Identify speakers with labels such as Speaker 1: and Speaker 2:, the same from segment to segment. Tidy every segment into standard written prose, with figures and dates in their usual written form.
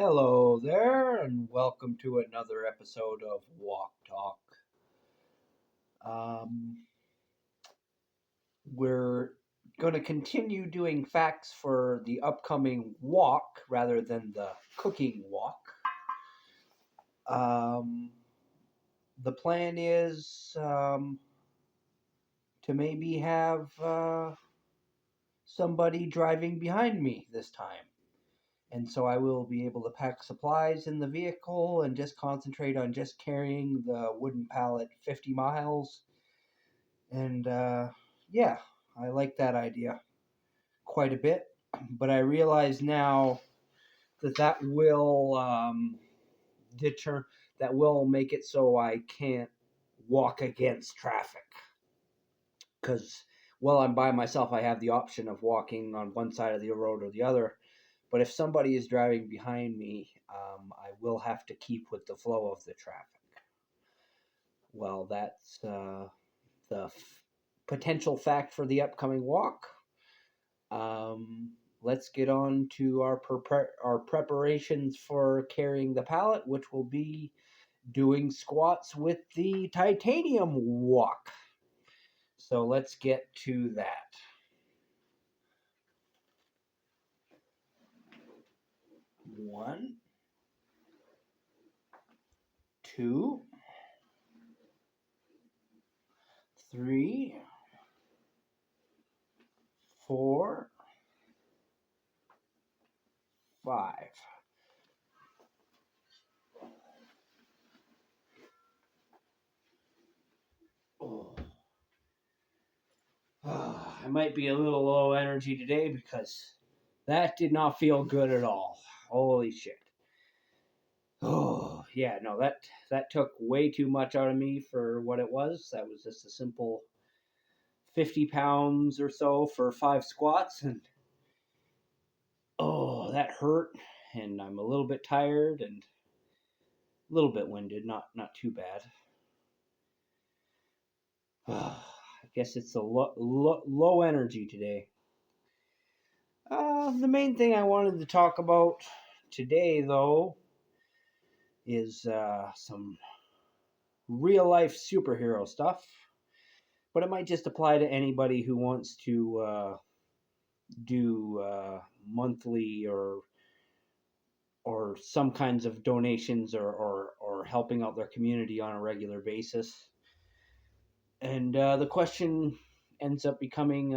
Speaker 1: Hello there, and welcome to another episode of WOK TALK. Um, we're going to continue doing facts for the upcoming walk rather than the cooking walk. Um, the plan is to maybe have somebody driving behind me this time. And so I will be able to pack supplies in the vehicle and just concentrate on just carrying the wooden pallet 50 miles. And yeah, I like that idea quite a bit. But I realize now that deter that will make it so I can't walk against traffic. Because while I'm by myself, I have the option of walking on one side of the road or the other. But if somebody is driving behind me, I will have to keep with the flow of the traffic. Well, that's potential fact for the upcoming walk. Let's get on to our preparations for carrying the pallet, which will be doing squats with the titanium walk. So let's get to that. One, two, three, four, five. Oh. I might be a little low energy today because that did not feel good at all. Holy shit. Oh, yeah, no, that took way too much out of me for what it was. That was just a simple 50 pounds or so for 5 squats, and oh, that hurt, and I'm a little bit tired and a little bit winded, not too bad. I guess it's a low energy today. The main thing I wanted to talk about today, though, is some real life superhero stuff, but it might just apply to anybody who wants to do monthly or some kinds of donations or helping out their community on a regular basis. And the question ends up becoming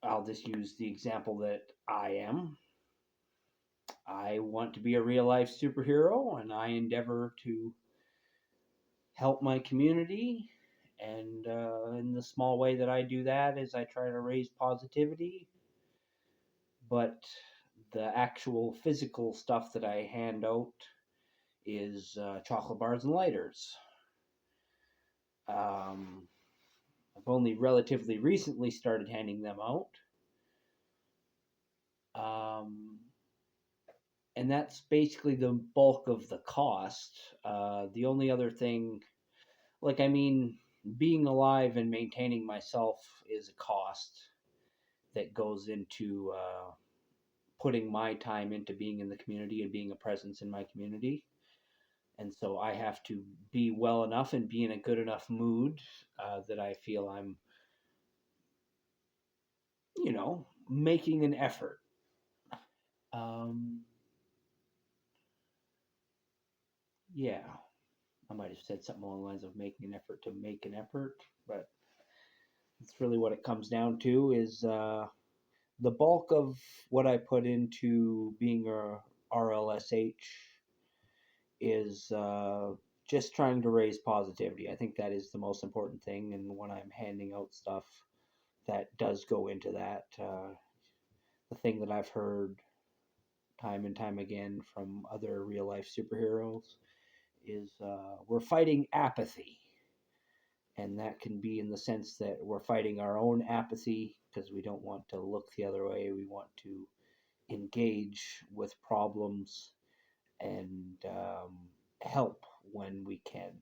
Speaker 1: I'll just use the example that I want to be a real life superhero, and I endeavor to help my community. And in the small way that I do that is I try to raise positivity. But the actual physical stuff that I hand out is chocolate bars and lighters. I've only relatively recently started handing them out. Um, and that's basically the bulk of the cost. The only other thing, being alive and maintaining myself is a cost that goes into putting my time into being in the community and being a presence in my community. And so I have to be well enough and be in a good enough mood that I feel I'm, making an effort. Um, yeah, I might have said something along the lines of making an effort to make an effort, but it's really what it comes down to is the bulk of what I put into being a RLSH is just trying to raise positivity. I think that is the most important thing, and when I'm handing out stuff, that does go into that. The thing that I've heard time and time again from other real life superheroes is we're fighting apathy. And that can be in the sense that we're fighting our own apathy because we don't want to look the other way. We want to engage with problems and help when we can.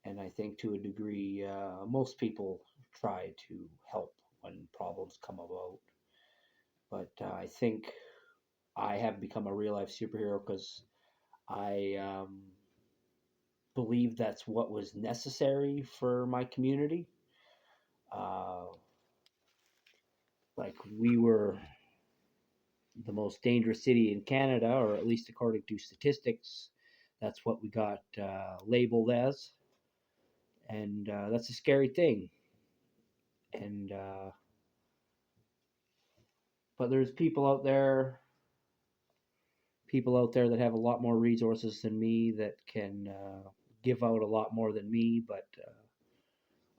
Speaker 1: And I think to a degree, most people try to help when problems come about. But I think I have become a real life superhero because I believe that's what was necessary for my community. Uh, like we were the most dangerous city in Canada, or at least according to statistics, that's what we got labeled as, and that's a scary thing. And but there's people out there that have a lot more resources than me that can give out a lot more than me. But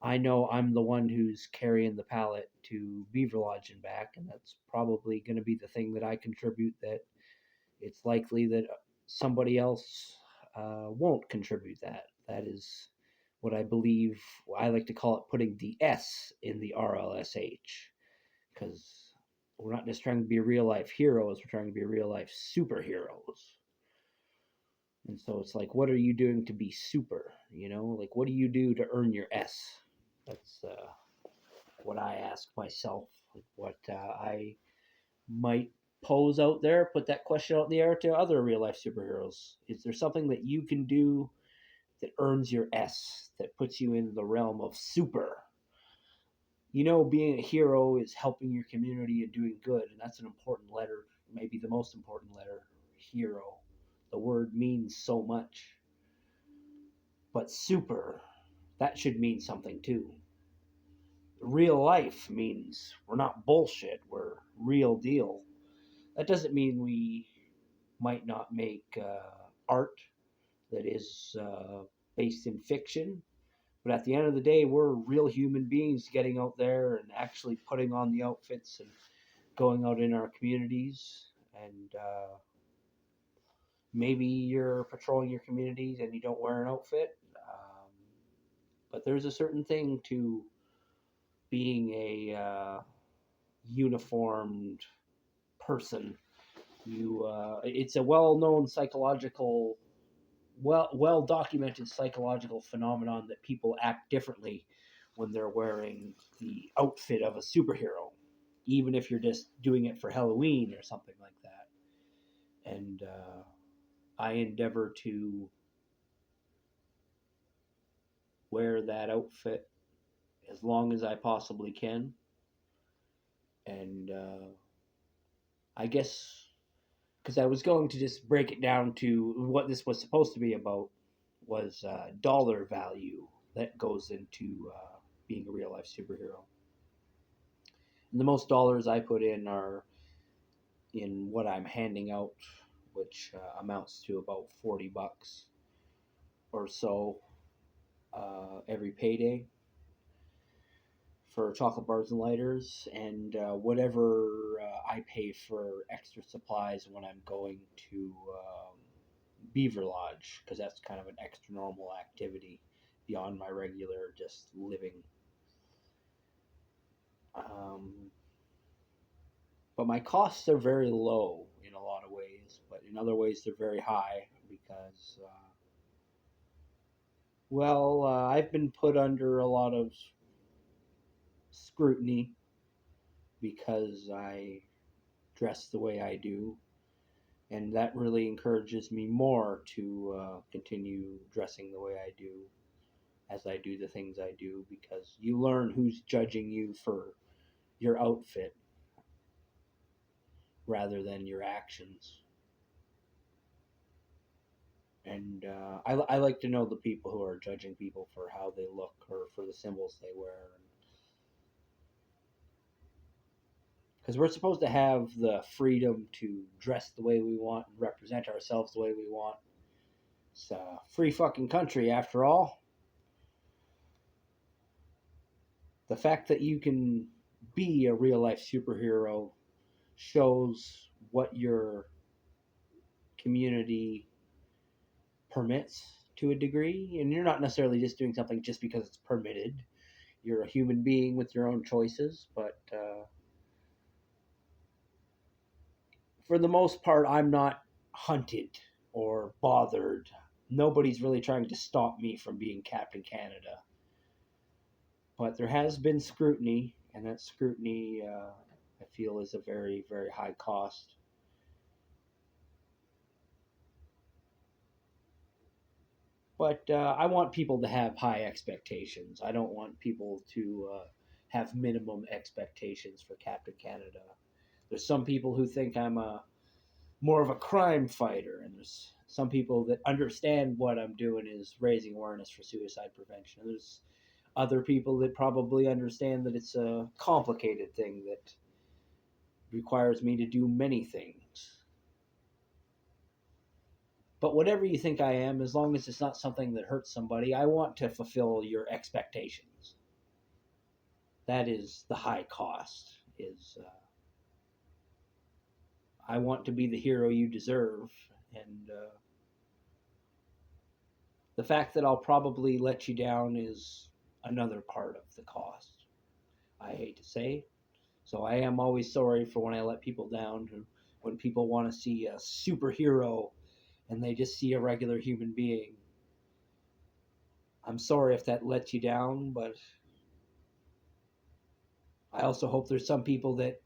Speaker 1: I know I'm the one who's carrying the pallet to Beaver Lodge and back, and that's probably going to be the thing that I contribute that it's likely that somebody else won't contribute that. That is what I believe. I like to call it putting the S in the RLSH, because we're not just trying to be real life heroes, we're trying to be real life superheroes. And so it's like, what are you doing to be super? You know, like, what do you do to earn your S? That's what I ask myself. What I might pose out there, put that question out in the air to other real life superheroes. Is there something that you can do that earns your S, that puts you in the realm of super? You know, being a hero is helping your community and doing good, and that's an important letter, maybe the most important letter, hero. The word means so much. But super, that should mean something too. Real life means we're not bullshit, we're real deal. That doesn't mean we might not make art that is based in fiction, but at the end of the day, we're real human beings getting out there and actually putting on the outfits and going out in our communities. And maybe you're patrolling your communities and you don't wear an outfit, but there's a certain thing to being a uniformed person. It's a well-known psychological, well documented psychological phenomenon that people act differently when they're wearing the outfit of a superhero, even if you're just doing it for Halloween or something like that. And I endeavor to wear that outfit as long as I possibly can. And I guess because I was going to just break it down to what this was supposed to be about was dollar value that goes into being a real life superhero. And the most dollars I put in are in what I'm handing out, which amounts to about $40 or so every payday for chocolate bars and lighters, and whatever I pay for extra supplies when I'm going to Beaver Lodge, because that's kind of an extra normal activity beyond my regular just living. Um, but my costs are very low in a lot of ways, but in other ways they're very high because, I've been put under a lot of scrutiny because I dress the way I do, and that really encourages me more to continue dressing the way I do as I do the things I do, because you learn who's judging you for your outfit rather than your actions. And I like to know the people who are judging people for how they look or for the symbols they wear. Because we're supposed to have the freedom to dress the way we want and represent ourselves the way we want. It's a free fucking country, after all. The fact that you can be a real life superhero shows what your community permits to a degree. And you're not necessarily just doing something just because it's permitted. You're a human being with your own choices, but for the most part, I'm not hunted or bothered. Nobody's really trying to stop me from being Captain Canada. But there has been scrutiny, and that scrutiny I feel is a very, very high cost. But I want people to have high expectations. I don't want people to have minimum expectations for Captain Canada. There's some people who think I'm a more of a crime fighter, and there's some people that understand what I'm doing is raising awareness for suicide prevention. There's other people that probably understand that it's a complicated thing that requires me to do many things. But whatever you think I am, as long as it's not something that hurts somebody, I want to fulfill your expectations. That is the high cost. Is I want to be the hero you deserve, and the fact that I'll probably let you down is another part of the cost. I hate to say. So I am always sorry for when I let people down, when people want to see a superhero and they just see a regular human being. I'm sorry if that lets you down, but I also hope there's some people that,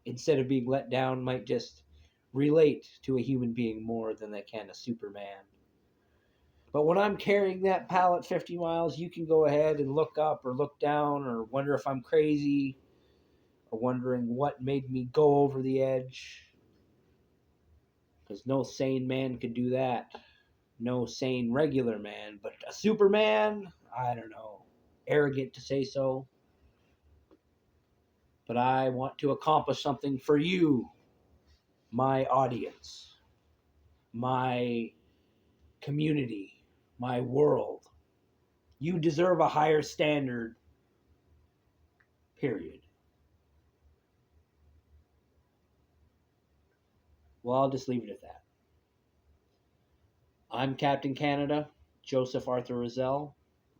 Speaker 1: instead of being let down, might just relate to a human being more than they can a Superman. But when I'm carrying that pallet 50 miles, you can go ahead and look up or look down or wonder if I'm crazy or wondering what made me go over the edge. Because no sane man could do that. No sane regular man. But a Superman, I don't know. Arrogant to say so. But I want to accomplish something for you, my audience, my community, my world. You deserve a higher standard, period. Well, I'll just leave it at that. I'm Captain Canada, Joseph Arthur Roszell.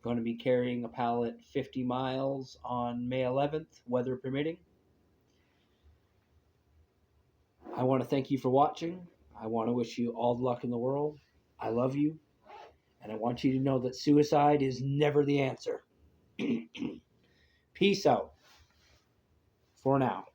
Speaker 1: Going to be carrying a pallet 50 miles on May 11th, weather permitting. I want to thank you for watching. I want to wish you all the luck in the world. I love you. And I want you to know that suicide is never the answer. Peace out for now.